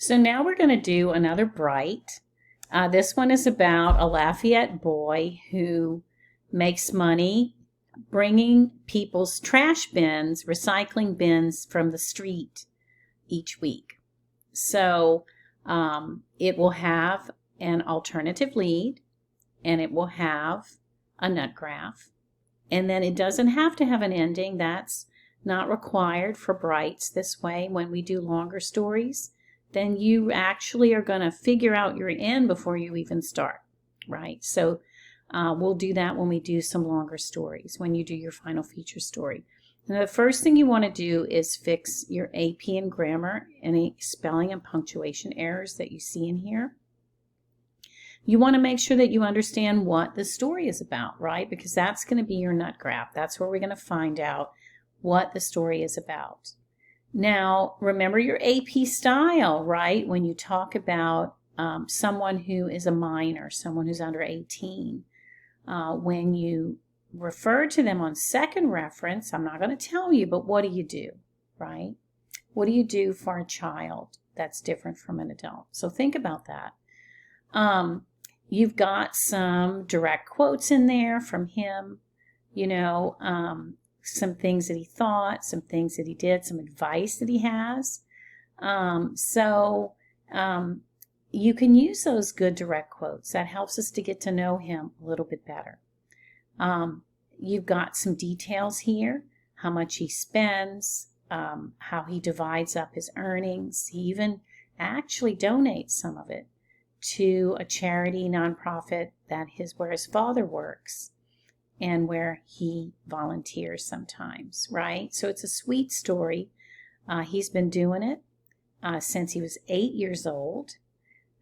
So now we're going to do another Bright. This one is about a Lafayette boy who makes money bringing people's trash bins, recycling bins from the street each week. So it will have an alternative lead, and it will have a nut graph. And then it doesn't have to have an ending. That's not required for Brights. This way, when we do longer stories, then you actually are going to figure out your end before you even start, right? So we'll do that when we do some longer stories, when you do your final feature story. Now, the first thing you want to do is fix your AP and grammar, any spelling and punctuation errors that you see in here. You want to make sure that you understand what the story is about, right? Because that's going to be your nut graph. That's where we're going to find out what the story is about. Now, remember your AP style, right? When you talk about someone who is a minor, someone who's under 18, when you refer to them on second reference, I'm not going to tell you, but what do, right? What do you do for a child that's different from an adult? So think about that. You've got some direct quotes in there from him, some things that he thought, some things that he did, some advice that he has. You can use those good direct quotes. That helps us to get to know him a little bit better. You've got some details here, how much he spends, how he divides up his earnings. He even actually donates some of it to a charity nonprofit where his father works and where he volunteers sometimes, right? So it's a sweet story. He's been doing it since he was 8 years old.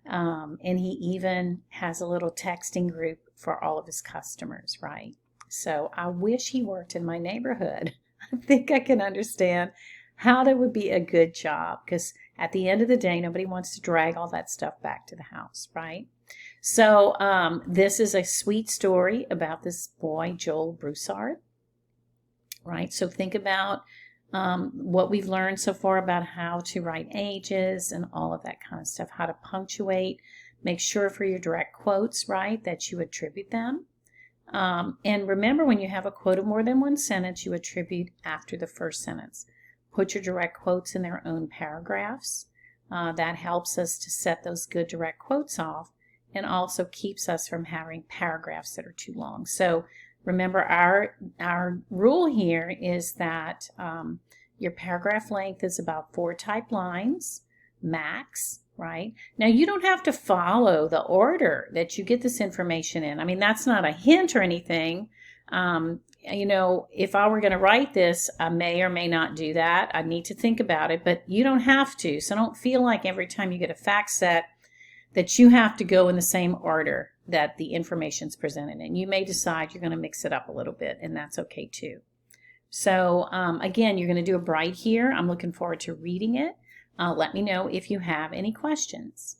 And he even has a little texting group for all of his customers, right? So I wish he worked in my neighborhood. I think I can understand how that would be a good job, because at the end of the day, nobody wants to drag all that stuff back to the house, right? So this is a sweet story about this boy, Joel Broussard, right? So think about what we've learned so far about how to write ages and all of that kind of stuff, how to punctuate. Make sure for your direct quotes, right, that you attribute them. And remember, when you have a quote of more than one sentence, you attribute after the first sentence. Put your direct quotes in their own paragraphs. That helps us to set those good direct quotes off, and also keeps us from having paragraphs that are too long. So remember, our rule here is that your paragraph length is about 4 typed lines max, right? Now, you don't have to follow the order that you get this information in. I mean, that's not a hint or anything. If I were going to write this, I may or may not do that. I need to think about it, but you don't have to. So don't feel like every time you get a fact set that you have to go in the same order that the information is presented in. You may decide you're going to mix it up a little bit, and that's okay too. So again, you're going to do a Bright here. I'm looking forward to reading it. Let me know if you have any questions.